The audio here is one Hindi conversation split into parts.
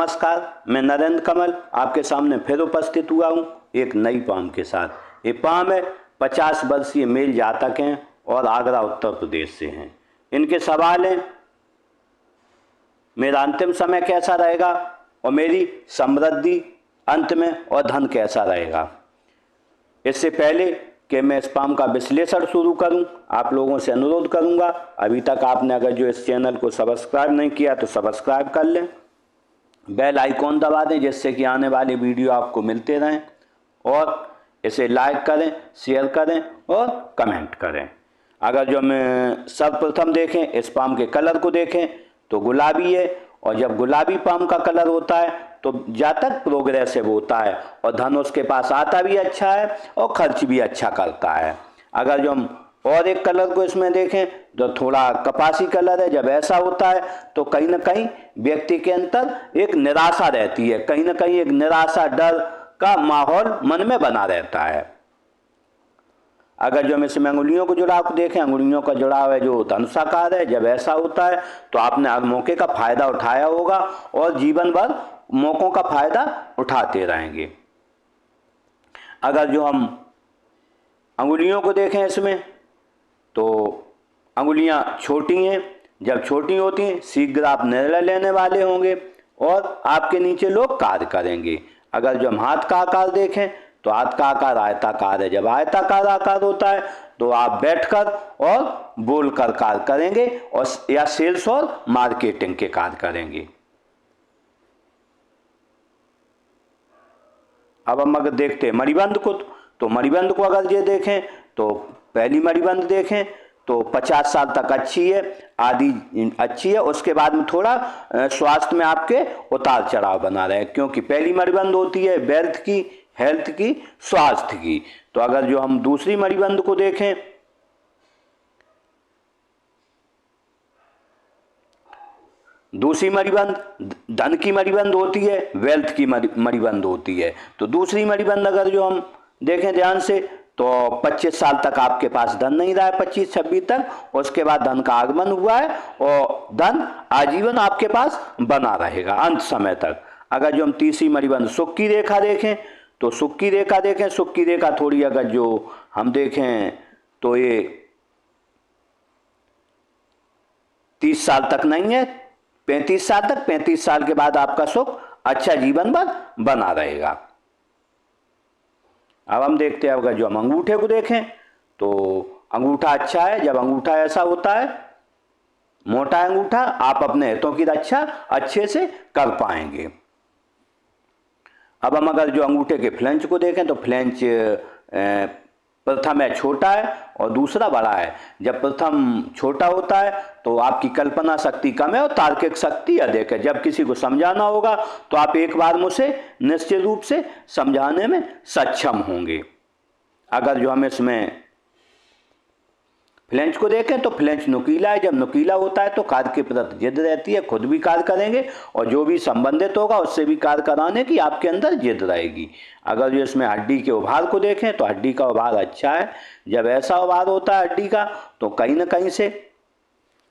नमस्कार, मैं नरेंद्र कमल आपके सामने फिर उपस्थित हुआ हूँ एक नई पाम के साथ। ये पाम है 50 वर्षीय मेल जातक हैं और आगरा उत्तर प्रदेश से हैं। इनके सवाल हैं मेरा अंतिम समय कैसा रहेगा और मेरी समृद्धि अंत में और धन कैसा रहेगा। इससे पहले कि मैं इस पाम का विश्लेषण शुरू करूं, आप लोगों से अनुरोध करूंगा, अभी तक आपने अगर जो इस चैनल को सब्सक्राइब नहीं किया तो सब्सक्राइब कर लें, बेल आइकॉन दबा दें जिससे कि आने वाले वीडियो आपको मिलते रहें, और इसे लाइक करें, शेयर करें और कमेंट करें। अगर जो हम सर्वप्रथम देखें, इस पाम के कलर को देखें तो गुलाबी है, और जब गुलाबी पाम का कलर होता है तो जातक प्रोग्रेसिव होता है और धन उसके पास आता भी अच्छा है और खर्च भी अच्छा करता है। अगर जो हम और एक कलर को इसमें देखें तो थोड़ा कपासी कलर है, जब ऐसा होता है तो कहीं ना कहीं व्यक्ति के अंदर एक निराशा रहती है, कहीं ना कहीं एक निराशा, डर का माहौल मन में बना रहता है। अगर जो हम इसमें अंगुलियों को जुड़ाव को देखें, अंगुलियों का जुड़ाव है जो धनुषाकार है, जब ऐसा होता है तो आपने हर मौके का फायदा उठाया होगा और जीवन भर मौकों का फायदा उठाते रहेंगे। अगर जो हम अंगुलियों को देखें इसमें तो अंगुलियां छोटी हैं, जब छोटी होती हैं शीघ्र आप निर्णय लेने वाले होंगे और आपके नीचे लोग कार्य करेंगे। अगर जो हम हाथ का आकार देखें तो हाथ का आकार आयताकार है, जब आयताकार आकार होता है तो आप बैठकर और बोलकर कार्य करेंगे और या सेल्स और मार्केटिंग के कार्य करेंगे। अब हम अगर देखते हैं मणिबंध को, तो मणिबंध को अगर ये देखें तो पहली मणिबंध देखें तो 50 साल तक अच्छी है, आधी अच्छी है, उसके बाद में थोड़ा स्वास्थ्य में आपके उतार चढ़ाव बना रहे, क्योंकि पहली मणिबंध होती है वेल्थ की, हेल्थ की, स्वास्थ्य की। तो अगर जो हम दूसरी मणिबंध को देखें, दूसरी मणिबंध धन की मणिबंध होती है, वेल्थ की मणिबंध होती है। तो दूसरी मणिबंध अगर जो हम देखें ध्यान से तो 25 साल तक आपके पास धन नहीं रहा है, 25-26 तक, उसके बाद धन का आगमन हुआ है और धन आजीवन आपके पास बना रहेगा अंत समय तक। अगर जो हम तीसरी मणिबंध सुख की रेखा देखें तो सुख की रेखा देखें, सुख की रेखा थोड़ी अगर जो हम देखें तो ये 30 साल तक नहीं है, 35 साल तक, 35 साल के बाद आपका सुख अच्छा जीवन भर बना रहेगा। अब हम देखते हैं अगर जो हम अंगूठे को देखें तो अंगूठा अच्छा है, जब अंगूठा ऐसा होता है मोटा अंगूठा, आप अपने हितों की रक्षा अच्छे से कर पाएंगे। अब हम अगर जो अंगूठे के फ्लेंच को देखें तो फ्लेंच प्रथम है छोटा है और दूसरा बड़ा है। जब प्रथम छोटा होता है तो आपकी कल्पना शक्ति कम है और तार्किक शक्ति अधिक है। जब किसी को समझाना होगा तो आप एक बार मुझसे निश्चित रूप से समझाने में सक्षम होंगे। अगर जो हम इसमें फ्लेंच को देखें तो फ्लेंच नुकीला है, जब नुकीला होता है तो कार्य के प्रति जिद रहती है, खुद भी कार्य करेंगे और जो भी संबंधित होगा उससे भी कार्य कराने की आपके अंदर जिद रहेगी। अगर जो इसमें हड्डी के उभार को देखें तो हड्डी का उभार अच्छा है, जब ऐसा उभार होता है हड्डी का तो कहीं ना कहीं से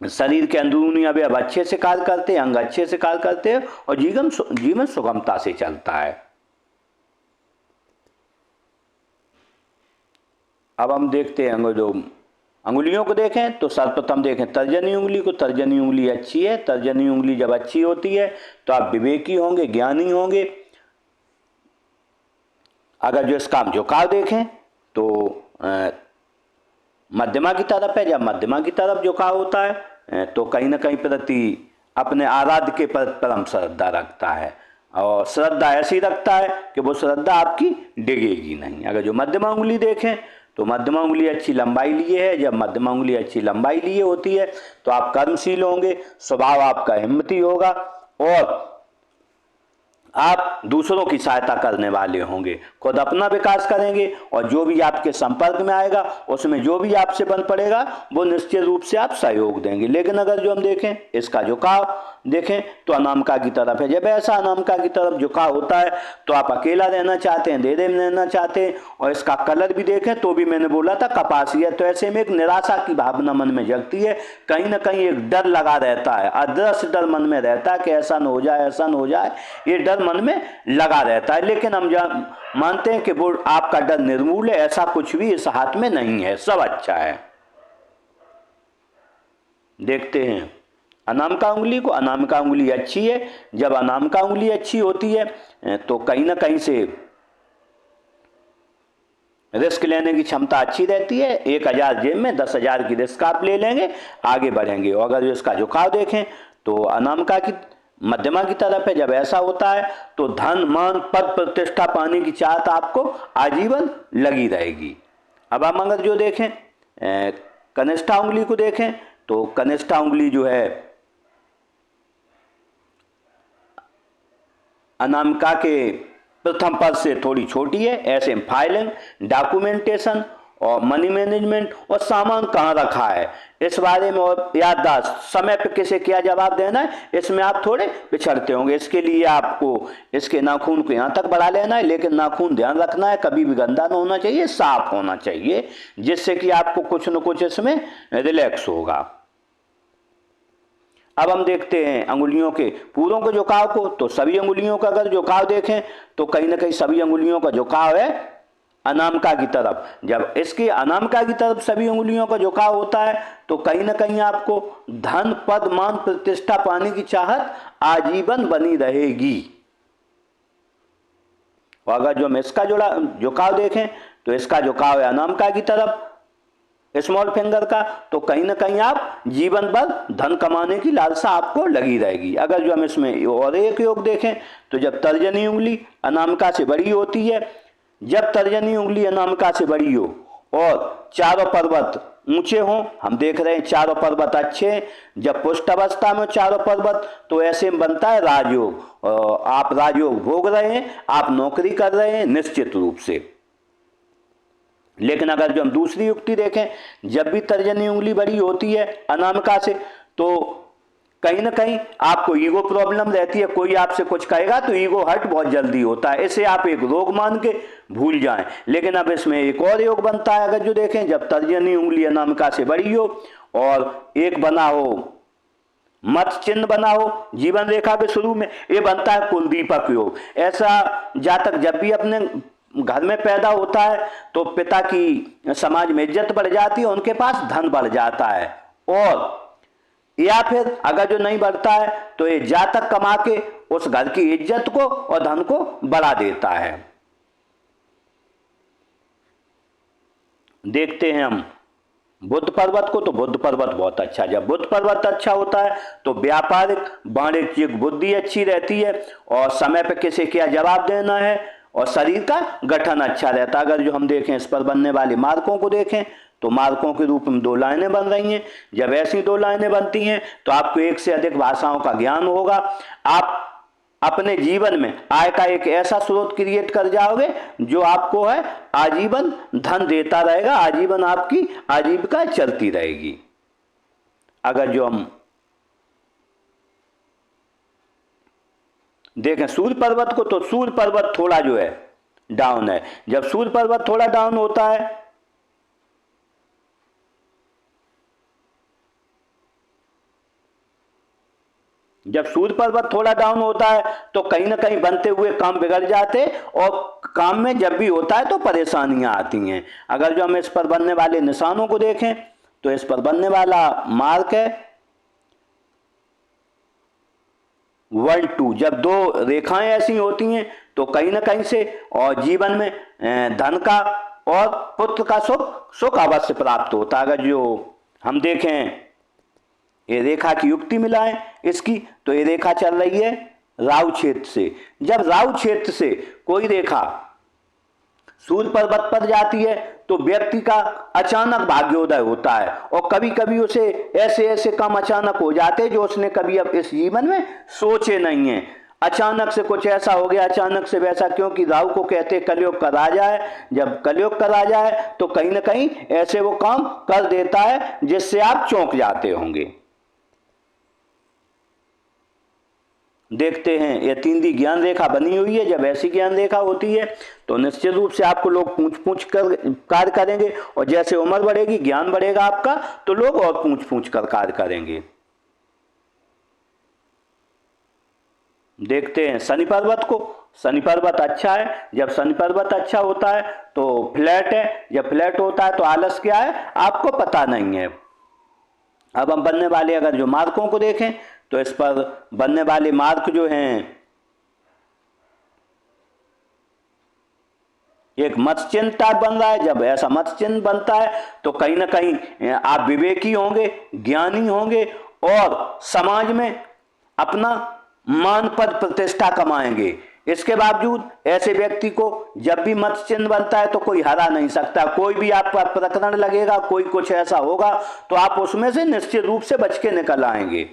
शरीर के अंदरूनी अवयव अच्छे से कार्य करते हैं, अंग अच्छे से कार्य करते हैं और जीवन सुगमता से चलता है। अब हम देखते हैं जो अंगुलियों को देखें तो सर्वप्रथम देखें तर्जनी उंगली को, तर्जनी उंगली अच्छी है, तर्जनी उंगली जब अच्छी होती है तो आप विवेकी होंगे, ज्ञानी होंगे। अगर जो इसका हम झुकाव देखें तो मध्यमा की तरफ है, जब मध्यमा की तरफ झुकाव होता है तो कहीं ना कहीं प्रति अपने आराध्य के परम श्रद्धा रखता है और श्रद्धा ऐसी रखता है कि वो श्रद्धा आपकी डिगेगी नहीं। अगर जो मध्यमा उंगली देखें तो मध्यमा उंगली अच्छी लंबाई लिए है, जब मध्यमा उंगली अच्छी लंबाई लिए होती है तो आप कर्मशील होंगे, स्वभाव आपका हिम्मती होगा और आप दूसरों की सहायता करने वाले होंगे, खुद अपना विकास करेंगे और जो भी आपके संपर्क में आएगा उसमें जो भी आपसे बन पड़ेगा वो निश्चित रूप से आप सहयोग देंगे। लेकिन अगर जो हम देखें इसका झुकाव देखें तो अनामिका की तरफ है। जब ऐसा अनामिका की तरफ झुकाव होता है तो आप अकेला रहना चाहते हैं, धीरे में रहना चाहते हैं। और इसका कलर भी देखें तो भी मैंने बोला था कपासी है, तो ऐसे में एक निराशा की भावना मन में जगती है, कहीं ना कहीं एक डर लगा रहता है, अदृश्य डर मन में रहता है कि ऐसा न हो जाए, ऐसा न हो जाए, ये डर मन में लगा रहता है। लेकिन हम मानते हैं कि वो आपका डर निर्मूल है, ऐसा कुछ भी इस हाथ में नहीं है, सब अच्छा है। देखते हैं अनामिका उंगली को। अनामिका उंगली अच्छी है। जब अनामिका उंगली अच्छी होती है तो कहीं ना कहीं से रिस्क लेने की क्षमता अच्छी रहती है। 1000 जेब में 10,000 की रिस्क आप ले लेंगे, आगे बढ़ेंगे। और अगर इसका झुकाव देखें तो अनामिका की मध्यमा की तरफ है। जब ऐसा होता है तो धन मान पद प्रतिष्ठा पाने की चाहत आपको आजीवन लगी रहेगी। अब हम अगर जो देखें कनिष्ठा उंगली को देखें तो कनिष्ठा उंगली जो है अनामिका के प्रथम पद से थोड़ी छोटी है। ऐसे फाइलिंग, डॉक्यूमेंटेशन और मनी मैनेजमेंट और सामान कहाँ रखा है इस बारे में और याददाश्त, समय पे किसे क्या जवाब देना है, इसमें आप थोड़े पिछड़ते होंगे। इसके लिए आपको इसके नाखून को यहाँ तक बढ़ा लेना है, लेकिन नाखून ध्यान रखना है कभी भी गंदा ना होना चाहिए, साफ होना चाहिए, जिससे कि आपको कुछ न कुछ इसमें रिलैक्स होगा। अब हम देखते हैं अंगुलियों के पूरों के झुकाव को। तो सभी अंगुलियों का अगर झुकाव देखें तो कहीं ना कहीं सभी अंगुलियों का झुकाव है अनामिका की तरफ। जब इसकी अनामिका की तरफ सभी अंगुलियों का झुकाव होता है तो कहीं ना कहीं आपको धन पद मान प्रतिष्ठा पाने की चाहत आजीवन बनी रहेगी। और अगर जो हम इसका झुकाव देखें तो इसका झुकाव है अनामिका की तरफ, स्मॉल फिंगर का, तो कहीं ना कहीं आप जीवन भर धन कमाने की लालसा आपको लगी रहेगी। अगर जो हम इसमें और एक योग देखें तो जब तर्जनी उंगली अनामिका से बड़ी होती है, जब तर्जनी उंगली अनामिका से बड़ी हो और चारों पर्वत ऊंचे हों, हम देख रहे हैं चारों पर्वत अच्छे हैं। जब पुष्ट अवस्था में चारों पर्वत तो ऐसे में बनता है राजयोग। आप राजयोग भोग रहे हैं, आप नौकरी कर रहे हैं निश्चित रूप से। लेकिन अगर जो हम दूसरी युक्ति देखें, जब भी तर्जनी उंगली बड़ी होती है अनामिका से तो कहीं ना कहीं आपको ईगो प्रॉब्लम रहती है। कोई आपसे कुछ कहेगा तो ईगो हर्ट बहुत जल्दी होता है, इसे आप एक रोग मान के भूल जाएं। लेकिन अब इसमें एक और योग बनता है। अगर जो देखें जब तर्जनी उंगली अनामिका से बड़ी हो और एक बना हो मत चिन्ह बना हो जीवन रेखा के शुरू में, ये बनता है कुलदीपक योग। ऐसा जातक जब भी अपने घर में पैदा होता है तो पिता की समाज में इज्जत बढ़ जाती है, उनके पास धन बढ़ जाता है। और या फिर अगर जो नहीं बढ़ता है तो ये जातक कमा के उस घर की इज्जत को और धन को बढ़ा देता है। देखते हैं हम बुध पर्वत को। तो बुध पर्वत बहुत अच्छा, जब बुध पर्वत अच्छा होता है तो व्यापारिक वाणिज्यिक बुद्धि अच्छी रहती है और समय पे किसे क्या जवाब देना है और शरीर का गठन अच्छा रहता है। अगर जो हम देखें इस पर बनने वाली मार्कों को देखें तो मार्कों के रूप में 2 लाइनें बन रही हैं। जब ऐसी 2 लाइनें बनती हैं तो आपको एक से अधिक भाषाओं का ज्ञान होगा। आप अपने जीवन में आय का एक ऐसा स्रोत क्रिएट कर जाओगे जो आपको है आजीवन धन देता रहेगा, आजीवन आपकी आजीविका चलती रहेगी। अगर जो हम देखें सूर्य पर्वत को तो सूर्य पर्वत थोड़ा जो है डाउन है। जब सूर्य पर्वत थोड़ा डाउन होता है जब सूर्य पर्वत थोड़ा डाउन होता है तो कहीं ना कहीं बनते हुए काम बिगड़ जाते और काम में जब भी होता है तो परेशानियां आती हैं। अगर जो हम इस पर बनने वाले निशानों को देखें तो इस पर बनने वाला मार्क है 1 2। जब 2 रेखाएं ऐसी होती हैं तो कहीं ना कहीं से और जीवन में धन का और पुत्र का सुख अवश्य प्राप्त होता है। अगर जो हम देखें ये रेखा की युक्ति मिलाएं इसकी तो ये रेखा चल रही है राहु क्षेत्र से। जब राहु क्षेत्र से कोई रेखा सूर्य पर्वत पर जाती है तो व्यक्ति का अचानक भाग्योदय होता है और कभी कभी उसे ऐसे ऐसे काम अचानक हो जाते हैं जो उसने कभी अब इस जीवन में सोचे नहीं है। अचानक से कुछ ऐसा हो गया, अचानक से वैसा, क्योंकि राहु को कहते हैं कलयुग का राजा है। जब कलयुग का राजा है तो कहीं ना कहीं ऐसे वो काम कर देता है जिससे आप चौंक जाते होंगे। देखते हैं, ये 3D ज्ञान रेखा बनी हुई है। जब ऐसी ज्ञान रेखा होती है तो निश्चित रूप से आपको लोग पूछ पूछ कर कार्य करेंगे, और जैसे उम्र बढ़ेगी, ज्ञान बढ़ेगा आपका, तो लोग और पूछ पूछ कर कार्य करेंगे। देखते हैं शनि पर्वत को। शनि पर्वत अच्छा है। जब शनि पर्वत अच्छा होता है तो फ्लैट है। जब फ्लैट होता है तो आलस क्या है आपको पता नहीं है। अब हम बनने वाले अगर जो मार्कों को देखें तो इस पर बनने वाले मार्क जो हैं, एक मत्स्य चिन्ह टाइप बन रहा है। जब ऐसा मत्स्य चिन्ह बनता है तो कहीं ना कहीं आप विवेकी होंगे, ज्ञानी होंगे, और समाज में अपना मान पद प्रतिष्ठा कमाएंगे। इसके बावजूद ऐसे व्यक्ति को जब भी मत्स्य चिन्ह बनता है तो कोई हरा नहीं सकता। कोई भी आपका प्रकरण लगेगा, कोई कुछ ऐसा होगा तो आप उसमें से निश्चित रूप से बच के निकल आएंगे।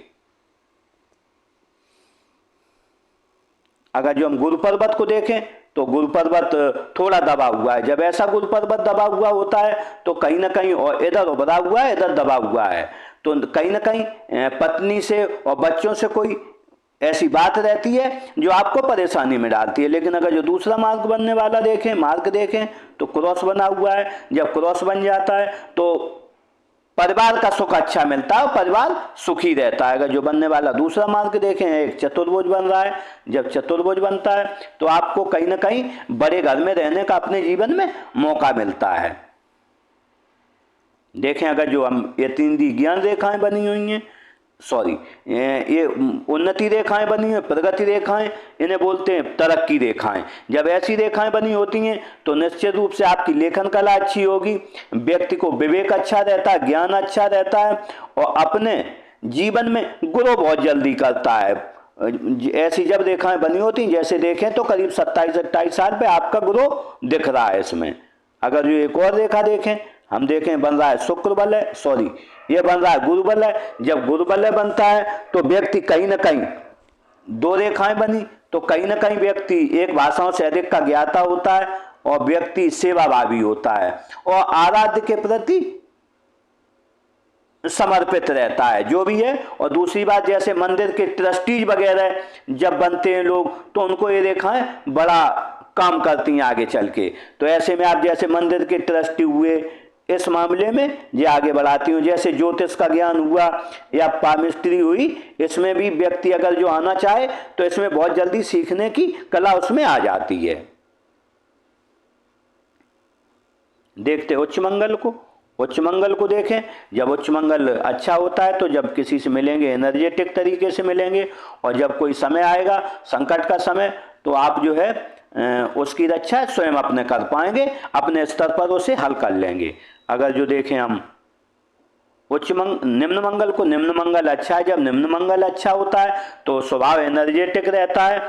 अगर जो हम गुरु पर्वत को देखें तो गुरु पर्वत थोड़ा दबा हुआ है। जब ऐसा गुरु पर्वत दबा हुआ होता है तो कहीं ना कहीं, और इधर उभरा हुआ है, इधर दबा हुआ है, तो कहीं ना कहीं पत्नी से और बच्चों से कोई ऐसी बात रहती है जो आपको परेशानी में डालती है। लेकिन अगर जो दूसरा मार्ग बनने वाला देखें, मार्ग देखें तो क्रॉस बना हुआ है। जब क्रॉस बन जाता है तो परिवार का सुख अच्छा मिलता है और परिवार सुखी रहता है। अगर जो बनने वाला दूसरा मार्ग देखें, एक चतुर्भुज बन रहा है। जब चतुर्भुज बनता है तो आपको कहीं ना कहीं बड़े घर में रहने का अपने जीवन में मौका मिलता है। देखें, अगर जो हम ये 3D ज्ञान रेखाएं बनी हुई हैं, सॉरी, ये उन्नति रेखाएं बनी हैं, प्रगति रेखाएं, इन्हें बोलते हैं तरक्की रेखाएं। जब ऐसी रेखाएं बनी होती हैं तो निश्चित रूप से आपकी लेखन कला अच्छी होगी, व्यक्ति को विवेक अच्छा रहता है, ज्ञान अच्छा रहता है, और अपने जीवन में ग्रो बहुत जल्दी करता है। ऐसी जब रेखाएं बनी होती हैं, जैसे देखें तो करीब 27-28 साल पे आपका ग्रो दिख रहा है इसमें। अगर जो एक और रेखा देखें, हम देखें बन रहा है शुक्र बल है, सॉरी, ये बन रहा है गुरु बल है। जब गुरु बल बनता है तो व्यक्ति कहीं ना कहीं, दो रेखाएं बनी तो कहीं ना कहीं व्यक्ति एक भाषाओं से अधिक का ज्ञाता होता है, और व्यक्ति सेवाभावी होता है, और आराध्य के प्रति समर्पित रहता है, जो भी है। और दूसरी बात, जैसे मंदिर के ट्रस्टीज वगैरह जब बनते हैं लोग, तो उनको ये रेखाएं बड़ा काम करती हैं आगे चल के। तो ऐसे में आप जैसे मंदिर के ट्रस्टी हुए, इस मामले में ये आगे बढ़ाती हूँ। जैसे ज्योतिष का ज्ञान हुआ या पामिस्ट्री हुई, इसमें भी व्यक्ति अगर जो आना चाहे तो इसमें बहुत जल्दी सीखने की कला उसमें आ जाती है। देखते उच्च मंगल को। उच्च मंगल को देखें, जब उच्च मंगल अच्छा होता है तो जब किसी से मिलेंगे एनर्जेटिक तरीके से मिलेंगे, और जब कोई समय आएगा संकट का समय, तो आप जो है उसकी रक्षा स्वयं अपने कर पाएंगे, अपने स्तर पर उसे हल कर लेंगे। अगर जो देखें हम निम्न मंगल को, निम्न मंगल अच्छा है। जब निम्न मंगल अच्छा होता है तो स्वभाव एनर्जेटिक रहता है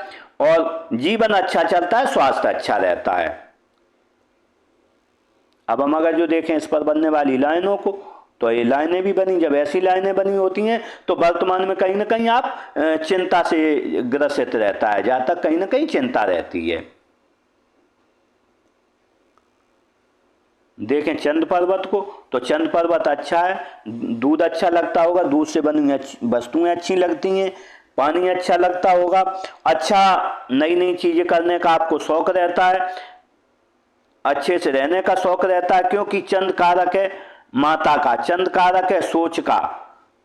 और जीवन अच्छा चलता है, स्वास्थ्य अच्छा रहता है। अब हम अगर जो देखें इस पर बनने वाली लाइनों को, तो ये लाइनें भी बनी। जब ऐसी लाइनें बनी होती हैं तो वर्तमान में कहीं ना कहीं आप चिंता से ग्रसित रहता है, जहाँ तक कहीं ना कहीं चिंता रहती है। देखें चंद्र पर्वत को, तो चंद्र पर्वत अच्छा है। दूध अच्छा लगता होगा, दूध से बनी वस्तुएं अच्छी लगती हैं, पानी अच्छा लगता होगा, अच्छा नई नई चीजें करने का आपको शौक रहता है, अच्छे से रहने का शौक रहता है, क्योंकि चंद्र कारक है माता का, चंद्र कारक है सोच का,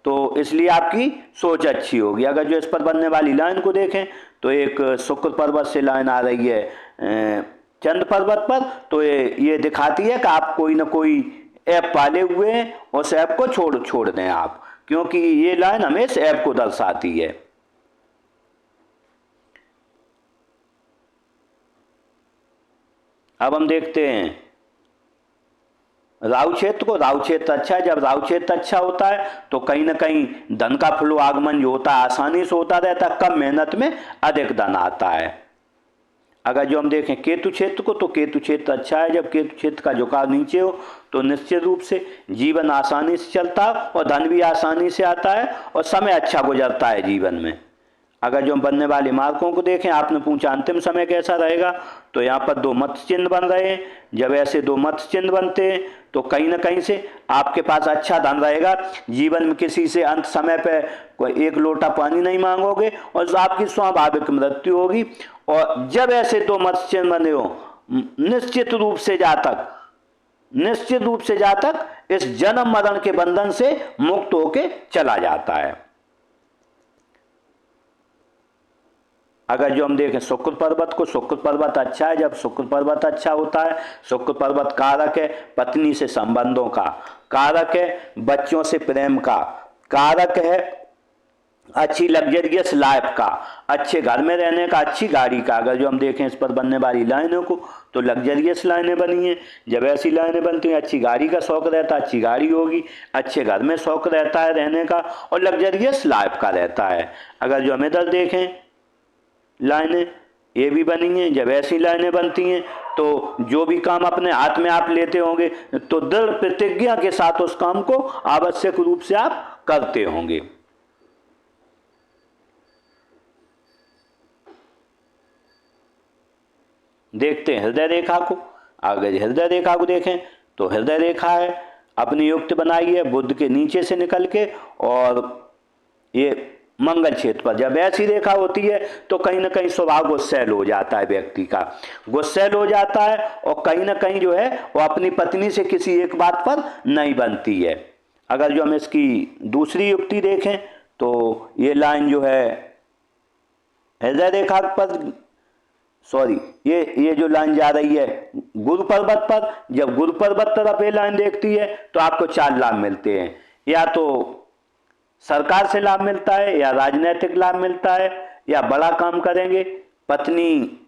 तो इसलिए आपकी सोच अच्छी होगी। अगर जो इस पर बनने वाली लाइन को देखें तो एक शुक्र पर्वत से लाइन आ रही है चंद्र पर्वत पर, तो ये दिखाती है कि आप कोई ना कोई ऐप पाले हुए हैं, उस ऐप को छोड़ दें आप, क्योंकि ये लाइन हमें इस ऐप को दर्शाती है। अब हम देखते हैं राहु क्षेत्र को। राहु क्षेत्र अच्छा है। जब राहु क्षेत्र अच्छा होता है तो कहीं ना कहीं धन का फ्लो आगमन जो होता है आसानी से होता रहता है, कम मेहनत में अधिक धन आता है। अगर जो हम देखें केतु क्षेत्र को, तो केतु क्षेत्र अच्छा है। जब केतु क्षेत्र का झुकाव नीचे हो तो निश्चित रूप से जीवन आसानी से चलता है और धन भी आसानी से आता है और समय अच्छा गुजरता है जीवन में। अगर जो बनने वाले मार्कों को देखें, आपने पूछा अंतिम समय कैसा रहेगा, तो यहाँ पर 2 मत्स्य चिन्ह बन रहे हैं। जब ऐसे 2 मत्स्य चिन्ह बनते हैं तो कहीं ना कहीं से आपके पास अच्छा धन रहेगा। जीवन में किसी से अंत समय पे कोई 1 लोटा पानी नहीं मांगोगे और आपकी स्वाभाविक मृत्यु होगी। और जब ऐसे 2 मत्स्य चिन्ह बने हो, निश्चित रूप से जातक इस जन्म मरण के बंधन से मुक्त होके चला जाता है। अगर जो हम देखें शुक्र पर्वत को, शुक्र पर्वत अच्छा है। जब शुक्र पर्वत अच्छा होता है, शुक्र पर्वत कारक है पत्नी से संबंधों का, कारक है बच्चों से प्रेम का, कारक है अच्छी लग्जरियस लाइफ का, अच्छे घर में रहने का, अच्छी गाड़ी का। अगर जो हम देखें इस पर बनने वाली लाइनों को, तो लग्जरियस लाइनें बनी हैं। जब ऐसी लाइनें बनती हैं, अच्छी गाड़ी का शौक रहता है, अच्छी गाड़ी होगी, अच्छे घर में शौक रहता है रहने का और लग्जरियस लाइफ का रहता है। अगर जो हम इधर देखें लाइनें ये भी बनी हैं, जब ऐसी लाइनें बनती हैं तो जो भी काम अपने हाथ में आप लेते होंगे तो दृढ़ प्रतिज्ञा के साथ उस काम को आवश्यक रूप से आप करते होंगे। देखते हैं हृदय रेखा को। अगर हृदय रेखा को देखें तो हृदय रेखा है, अपनी युक्त बनाई है बुध के नीचे से निकल के और ये मंगल क्षेत्र पर। जब ऐसी रेखा होती है तो कहीं ना कहीं स्वभाव गुस्सैल हो जाता है, व्यक्ति का गुस्सैल हो जाता है और कहीं ना कहीं जो है वो अपनी पत्नी से किसी एक बात पर नहीं बनती है। अगर जो हम इसकी दूसरी युक्ति देखें तो ये लाइन जो है हृदय रेखा पर, ये जो लाइन जा रही है गुरु पर्वत पर। जब गुरु पर्वत तरफ ये लाइन देखती है तो आपको 4 लाभ मिलते हैं। या तो सरकार से लाभ मिलता है, या राजनीतिक लाभ मिलता है, या बड़ा काम करेंगे, पत्नी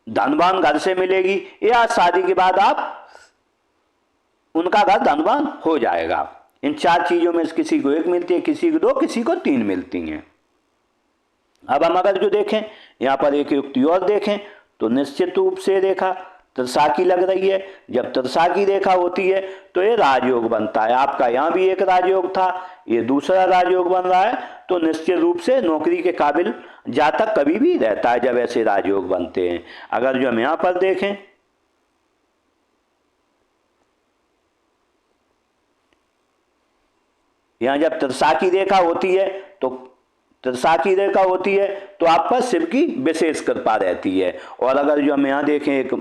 धनवान घर से मिलेगी, या शादी के बाद आप उनका घर धनवान हो जाएगा। इन 4 चीजों में से किसी को 1 मिलती है, किसी को 2, किसी को 3 मिलती हैं। अब हम अगर जो देखें यहाँ पर एक युक्ति और देखें तो निश्चित रूप से रेखा त्रिशाखी लग रही है। जब त्रिशाखी रेखा होती है तो ये राजयोग बनता है। आपका यहाँ भी एक राजयोग था, ये दूसरा राजयोग बन रहा है, तो निश्चित रूप से नौकरी के काबिल जातक कभी भी रहता है जब ऐसे राजयोग बनते हैं। अगर जो हम यहाँ पर देखें यहाँ जब त्रिशाखी रेखा होती है तो आप पर शिव की विशेष कृपा रहती है। और अगर जो हम यहाँ देखें एक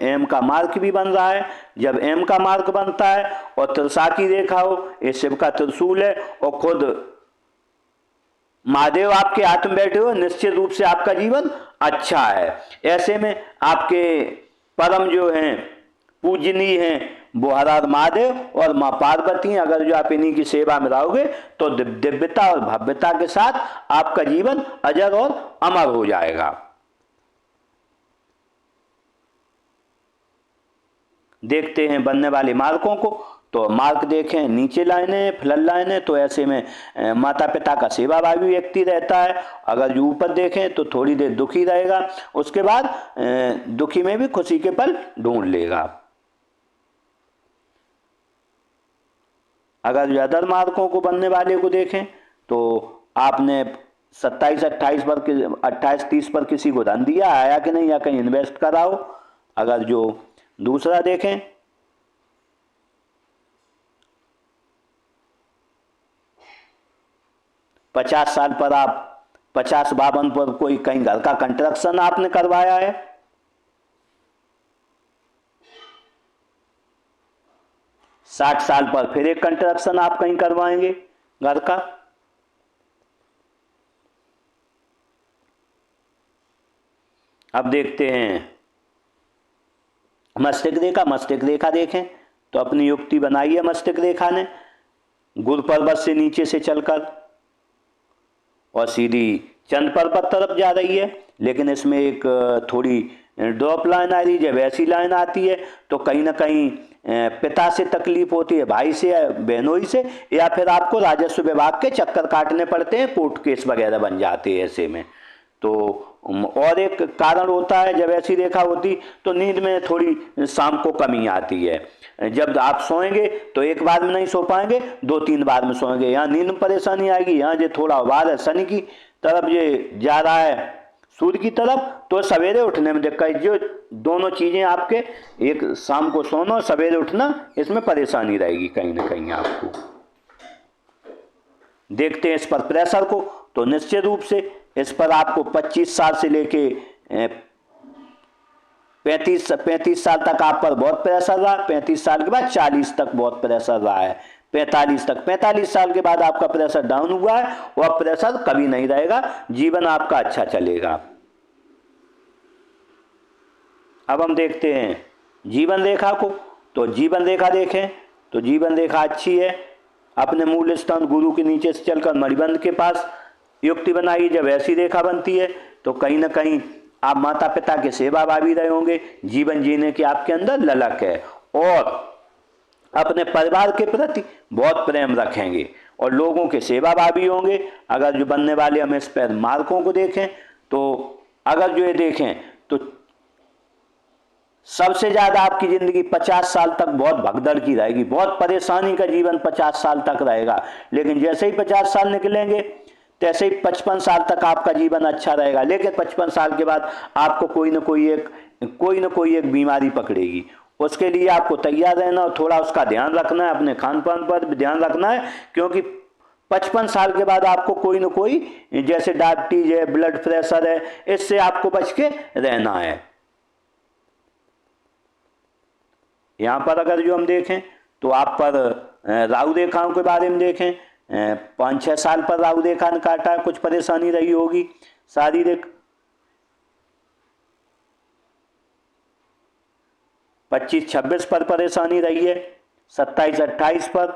एम का मार्ग भी बन रहा है। जब एम का मार्ग बनता है और त्रिशाखी रेखा हो, ये शिव का त्रिशूल है और खुद महादेव आपके हाथ में बैठे हो, निश्चित रूप से आपका जीवन अच्छा है। ऐसे में आपके परम जो हैं पूजनीय हैं वो हर हर महादेव और माँ पार्वती। अगर जो आप इन्हीं की सेवा में रहोगे तो दिव्यता और भव्यता के साथ आपका जीवन अजर और अमर हो जाएगा। देखते हैं बनने वाले मार्कों को। तो मार्क देखें नीचे लाइनें फ्लड लाइनें, तो ऐसे में माता पिता का सेवाभावी व्यक्ति रहता है। अगर जो ऊपर देखें तो थोड़ी देर दुखी रहेगा, उसके बाद दुखी में भी खुशी के पल ढूंढ लेगा। अगर जो अदर मार्कों को बनने वाले को देखें तो आपने 27-28-30 पर किसी को धन दिया आया कि नहीं, या कहीं इन्वेस्ट कराओ। अगर जो दूसरा देखें 50 साल पर आप 50-52 पर कोई कहीं घर का कंस्ट्रक्शन आपने करवाया है। 60 साल पर फिर एक कंस्ट्रक्शन आप कहीं करवाएंगे घर का। अब देखते हैं मस्तिष्क रेखा। मस्तिष्क रेखा देखें तो अपनी युक्ति बनाई है मस्तिष्क रेखा ने, गुरु पर्वत से नीचे से चलकर और सीधी चंद्र पर्वत तरफ जा रही है। लेकिन इसमें एक थोड़ी ड्रॉप लाइन आ रही है। जब ऐसी लाइन आती है तो कहीं ना कहीं पिता से तकलीफ होती है, भाई से या बहनोई से, या फिर आपको राजस्व विभाग के चक्कर काटने पड़ते हैं, कोर्ट केस वगैरह बन जाते हैं ऐसे में। तो और एक कारण होता है जब ऐसी रेखा होती तो नींद में थोड़ी शाम को कमी आती है। जब आप सोएंगे तो एक बार में नहीं सो पाएंगे, 2-3 बार में सोएंगे। यहाँ नींद में परेशानी आएगी। यहाँ जो थोड़ा वार है शनि की तरफ ये जा रहा है सूर्य की तरफ, तो सवेरे उठने में दिक्कत, जो दोनों चीज़ें आपके, एक शाम को सोना और सवेरे उठना, इसमें परेशानी रहेगी कहीं ना कहीं आपको। देखते हैं इस पर प्रेशर को, तो निश्चित रूप से इस पर आपको 25 साल से लेके 35 साल तक आप पर बहुत प्रेशर रहा, 35 साल के बाद 40 तक बहुत प्रेशर रहा है, 45 तक, 45 साल के बाद आपका प्रेशर डाउन हुआ है, और प्रेशर कभी नहीं रहेगा, जीवन आपका अच्छा चलेगा। अब हम देखते हैं जीवन रेखा को, तो जीवन रेखा देखें तो जीवन रेखा अच्छी है, अपने मूल स्थान गुरु के नीचे से चलकर मणिबंध के पास युक्ति बनाई। जब ऐसी रेखा बनती है तो कहीं ना कहीं आप माता पिता के सेवाभावी रहे होंगे, जीवन जीने की आपके अंदर ललक है, और अपने परिवार के प्रति बहुत प्रेम रखेंगे और लोगों के सेवाभावी होंगे। अगर जो बनने वाले हम इस पर मार्कों को देखें, तो अगर जो ये देखें तो सबसे ज्यादा आपकी जिंदगी 50 साल तक बहुत भगदड़ की रहेगी, बहुत परेशानी का जीवन 50 साल तक रहेगा, लेकिन जैसे ही 50 साल निकलेंगे तैसे ही 55 साल तक आपका जीवन अच्छा रहेगा। लेकिन 55 साल के बाद आपको कोई ना कोई एक बीमारी पकड़ेगी, उसके लिए आपको तैयार रहना और थोड़ा उसका ध्यान रखना है, अपने खान पान पर भी ध्यान रखना है, क्योंकि 55 साल के बाद आपको कोई ना कोई, जैसे डायबिटीज है, ब्लड प्रेशर है, इससे आपको बच के रहना है। यहाँ पर अगर जो हम देखें तो आप पर राहु रेखाओं के बारे में देखें, 5-6 साल पर राहु रेखा ने काटा, कुछ परेशानी रही होगी शारीरिक। 25-26 पर परेशानी रही है, 27-28 पर,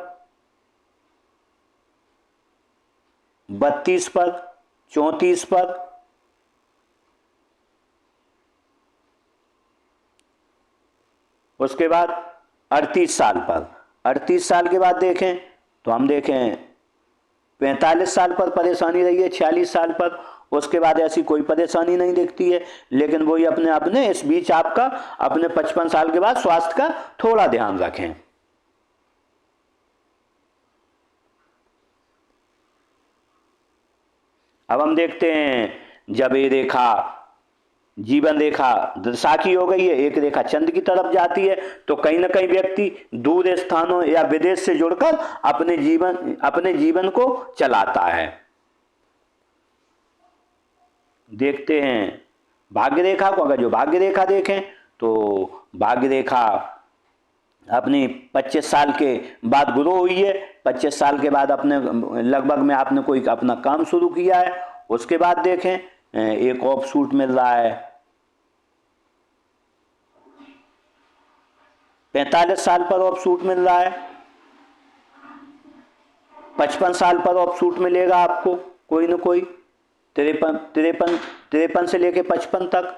32 पर, 34 पर, उसके बाद 38 साल पर। 38 साल के बाद देखें तो हम देखें 45 साल पर परेशानी रही है, 46 साल पर, उसके बाद ऐसी कोई परेशानी नहीं दिखती है। लेकिन वही अपने इस बीच आपका अपने 55 साल के बाद स्वास्थ्य का थोड़ा ध्यान रखें। अब हम देखते हैं जब ये रेखा जीवन रेखा दशा की हो गई है, एक रेखा चंद्र की तरफ जाती है, तो कहीं ना कहीं व्यक्ति दूर स्थानों या विदेश से जुड़कर अपने जीवन को चलाता है। देखते हैं भाग्य रेखा को, अगर जो भाग्य रेखा देखें तो भाग्य रेखा अपनी 25 साल के बाद गुरु हुई है, 25 साल के बाद अपने लगभग में आपने कोई अपना काम शुरू किया है। उसके बाद देखें एक ऑफ शूट मिल रहा है, 45 साल पर ऑफ शूट मिल रहा है, 55 साल पर ऑफ शूट मिलेगा आपको कोई ना कोई, 53 से लेके 55 तक।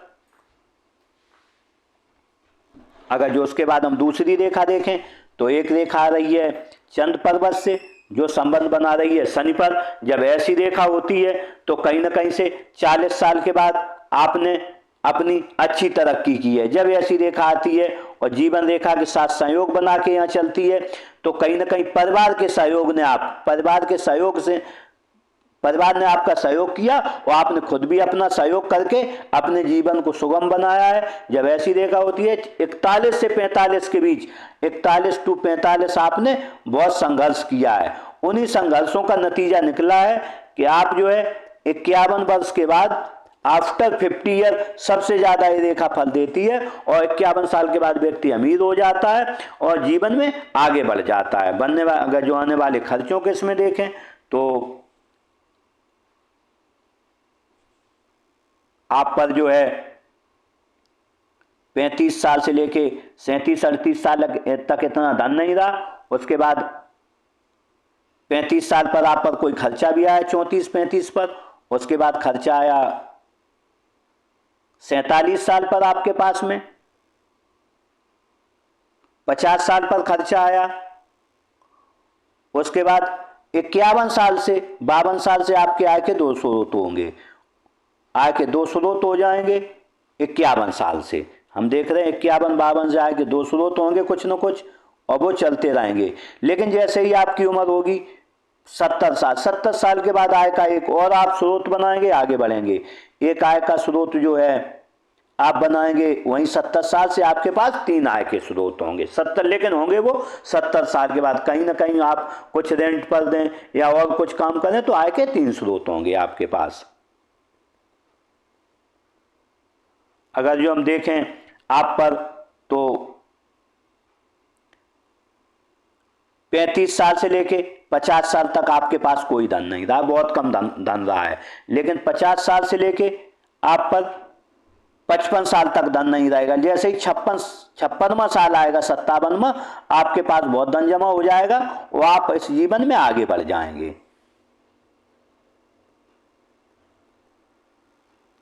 अगर जो उसके बाद हम दूसरी रेखा देखें तो एक रेखा आ रही है चंद्र पर्वत से, जो संबंध बना रही है शनि पर। जब ऐसी रेखा होती है तो कहीं ना कहीं से 40 साल के बाद आपने अपनी अच्छी तरक्की की है। जब ऐसी रेखा आती है और जीवन रेखा के साथ संयोग बना के यहाँ चलती है, तो कहीं ना कहीं परिवार ने आपका सहयोग किया और आपने खुद भी अपना सहयोग करके अपने जीवन को सुगम बनाया है। जब ऐसी रेखा होती है 41 से 45 के बीच, 41 to 45 आपने बहुत संघर्ष किया है। उन्हीं संघर्षों का नतीजा निकला है कि आप जो है 51 वर्ष के बाद आफ्टर 50 ईयर सबसे ज्यादा ये रेखा फल देती है, और 51 साल के बाद व्यक्ति अमीर हो जाता है और जीवन में आगे बढ़ जाता है। अगर जो आने वाले खर्चों के इसमें देखें तो आप पर जो है 35 साल से लेके 37-38 साल तक इतना धन नहीं रहा। उसके बाद 35 साल पर आप पर कोई खर्चा भी आया 34-35 पर। उसके बाद खर्चा आया 47 साल पर आपके पास में, 50 साल पर खर्चा आया। उसके बाद 51 साल से 52 साल से आपके आय के 2 स्रोत होंगे, आय के 2 स्रोत हो जाएंगे 51 साल से। हम देख रहे हैं 51-52 से आय के 2 स्रोत होंगे कुछ न कुछ, और वो चलते रहेंगे। लेकिन जैसे ही आपकी उम्र होगी 70 साल के बाद आय का एक और आप स्रोत बनाएंगे, आगे बढ़ेंगे। एक आय का स्रोत जो है आप बनाएंगे, वहीं 70 साल से आपके पास 3 आय के स्रोत होंगे। 70 लेकिन होंगे वो 70 साल के बाद। कहीं ना कहीं आप कुछ रेंट पर दें या और कुछ काम करें तो आय के 3 स्रोत होंगे आपके पास। अगर जो हम देखें आप पर तो 35 साल से लेके 50 साल तक आपके पास कोई धन नहीं रहा, बहुत कम धन रहा है। लेकिन 50 साल से लेके आप पर 55 साल तक धन नहीं रहेगा। जैसे ही 56वां साल आएगा, 57वां, आपके पास बहुत धन जमा हो जाएगा और आप इस जीवन में आगे बढ़ जाएंगे।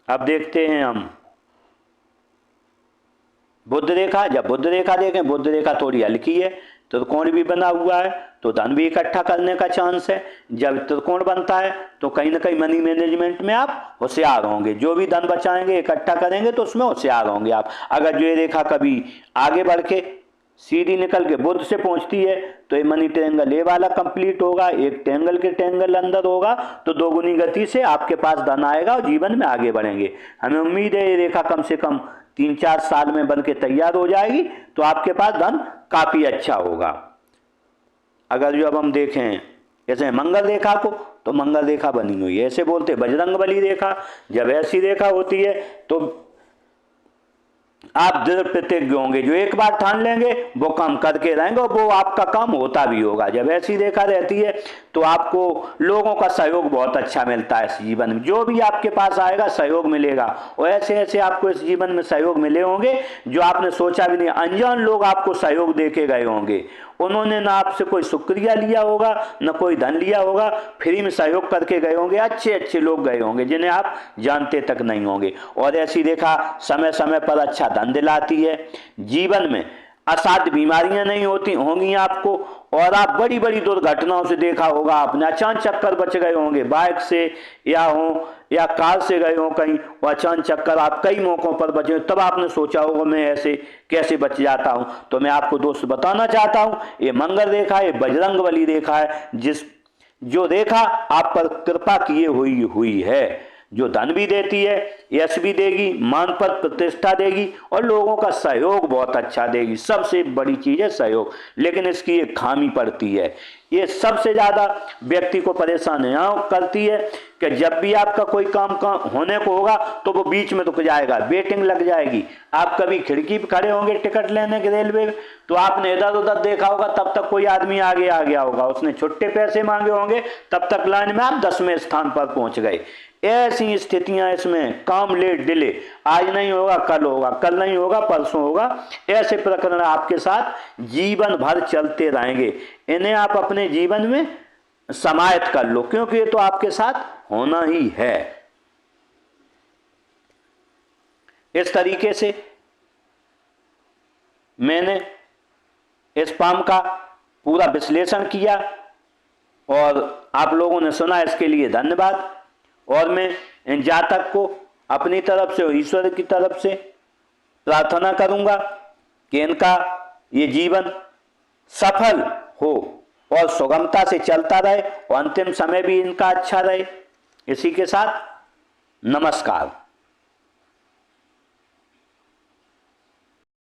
अब देखते हैं हम बुद्ध रेखा। जब बुद्ध रेखा देखें, बुद्ध रेखा थोड़ी हल्की है, त्रिकोण भी बना हुआ है तो धन भी इकट्ठा करने का चांस है। जब त्रिकोण बनता है तो कहीं ना कहीं मनी मैनेजमेंट में आप होशियार होंगे, जो भी धन बचाएंगे इकट्ठा करेंगे तो उसमें होशियार होंगे आप। अगर जो ये रेखा कभी आगे बढ़ के सीधी निकल के बुद्ध से पहुंचती है तो ये मनी ट्रायंगल ये वाला कंप्लीट होगा, एक ट्रायंगल के ट्रायंगल अंदर होगा तो दोगुनी गति से आपके पास धन आएगा और जीवन में आगे बढ़ेंगे। हमें उम्मीद है ये रेखा कम से कम 3-4 साल में बन के तैयार हो जाएगी तो आपके पास धन काफी अच्छा होगा। अगर जो अब हम देखें जैसे मंगल रेखा को, तो मंगल रेखा बनी हुई है, ऐसे बोलते बजरंगबली रेखा। जब ऐसी रेखा होती है तो आप दृढ़ प्रतिज्ञ होंगे, जो एक बार ठान लेंगे वो काम करके रहेंगे और वो आपका काम होता भी होगा। जब ऐसी रेखा रहती है तो आपको लोगों का सहयोग बहुत अच्छा मिलता है इस जीवन में, जो भी आपके पास आएगा सहयोग मिलेगा। और ऐसे ऐसे आपको इस जीवन में सहयोग मिले होंगे जो आपने सोचा भी नहीं। अनजान लोग आपको सहयोग दे के गए होंगे, उन्होंने ना आपसे कोई शुक्रिया लिया होगा ना कोई धन लिया होगा, फ्री में सहयोग करके गए होंगे। अच्छे अच्छे लोग गए होंगे जिन्हें आप जानते तक नहीं होंगे। और ऐसी रेखा समय समय पर अच्छा धन दिलाती है। जीवन में असाध्य बीमारियां नहीं होती होंगी आपको, और आप बड़ी बड़ी दुर्घटनाओं से देखा होगा आपने, अचानक चक्कर बच गए होंगे, बाइक से या कार से गए हो कहीं, और अचानक चक्कर आप कई मौकों पर बचे, तब आपने सोचा होगा मैं ऐसे कैसे बच जाता हूं। तो मैं आपको दोस्त बताना चाहता हूं ये मंगल रेखा है, बजरंगबली रेखा है, जो रेखा आप पर कृपा किए हुई है, जो धन भी देती है, यश भी देगी, मान पर प्रतिष्ठा देगी और लोगों का सहयोग बहुत अच्छा देगी। सबसे बड़ी चीज है सहयोग। लेकिन इसकी एक खामी पड़ती है, ये सबसे ज्यादा व्यक्ति को परेशान यहाँ करती है कि जब भी आपका कोई काम होने को होगा तो वो बीच में रुक जाएगा, वेटिंग लग जाएगी। आप कभी खिड़की पे खड़े होंगे टिकट लेने के रेलवे, तो आपने इधर उधर देखा होगा, तब तक कोई आदमी आगे आ गया होगा, उसने छुट्टे पैसे मांगे होंगे, तब तक लाइन में आप 10वें स्थान पर पहुंच गए। ऐसी स्थितियां इसमें, काम लेट डिले, आज नहीं होगा कल होगा, कल नहीं होगा परसों होगा, ऐसे प्रकरण आपके साथ जीवन भर चलते रहेंगे। इन्हें आप अपने जीवन में समाहित कर लो, क्योंकि ये तो आपके साथ होना ही है। इस तरीके से मैंने इस पाम का पूरा विश्लेषण किया और आप लोगों ने सुना, इसके लिए धन्यवाद। और मैं इन जातक को अपनी तरफ से और ईश्वर की तरफ से प्रार्थना करूंगा कि इनका ये जीवन सफल हो और सुगमता से चलता रहे और अंतिम समय भी इनका अच्छा रहे। इसी के साथ नमस्कार।